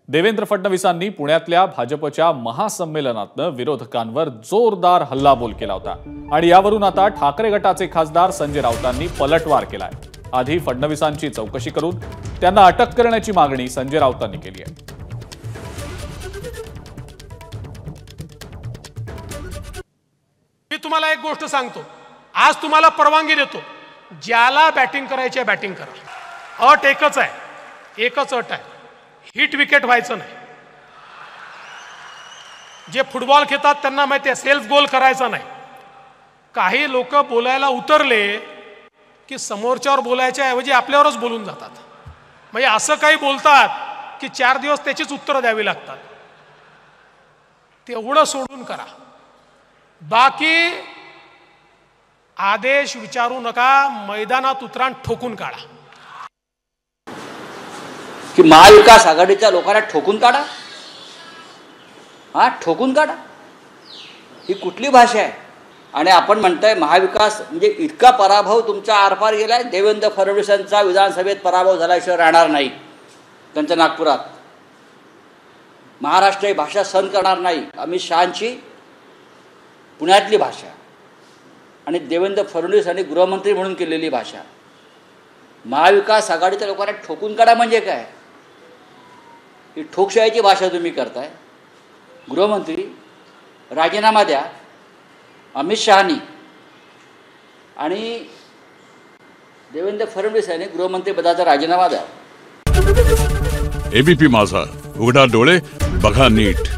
देवेंद्र फडणवीसांनी पुण्यातल्या भाजपच्या महासंमेलनातनं विरोधकांवर जोरदार हल्लाबोल केला होता आणि यावरून आता ठाकरे गटाचे खासदार संजय राऊतांनी पलटवार केलाय। आधी फडणवीसांची चौकशी करून त्यांना अटक करण्याची मागणी संजय राऊतांनी केली आहे। मी तुम्हाला एक गोष्ट सांगतो, आज तुम्हाला परवानगी देतो, ज्याला बॅटिंग करायची आहे बॅटिंग करा। अट एकच आहे, एकच अट आहे, हिट विकेट व्हायचं नाही। जे फुटबॉल खेळतात त्यांना माहिती आहे, सेल्फ गोल करायचा नाही। काही लोक बोलायला उतरले की समोरच्यावर बोलायच्या ऐवजी आपल्यावरच बोलून जातात। म्हणजे असं काही बोलतात की 4 दिवस त्याचीच उत्तरं द्यावी लागतात। तेवढं सोडून करा, बाकी आदेश विचारू नका, मैदानात उतरा, ठोकून काढा। की महाविकास आघाडीच्या लोकांना ठोकून काढा, हा ठोकून काढा, ही कुठली भाषा आहे? आणि आपण म्हणताय महाविकास म्हणजे इतका पराभव तुमचा आरपार गेलाय। देवेंद्र फडणवीसांचा विधानसभेत पराभव झाल्याशिवाय राहणार नाही, त्यांच्या नागपुरात महाराष्ट्र ही भाषा सहन करणार नाही। अमित शहांची पुण्यातली भाषा आणि देवेंद्र फडणवीस आणि गृहमंत्री म्हणून केलेली भाषा, महाविकास आघाडीच्या लोकांना ठोकून काढा म्हणजे काय? ही ठोकशाहीची भाषा तुम्ही करताय। गृहमंत्री राजीनामा द्या, अमित शहानी आणि देवेंद्र फडणवीस यांनी गृहमंत्रीपदाचा राजीनामा द्या। एबीपी माझा, उघडा डोळे बघा नीट।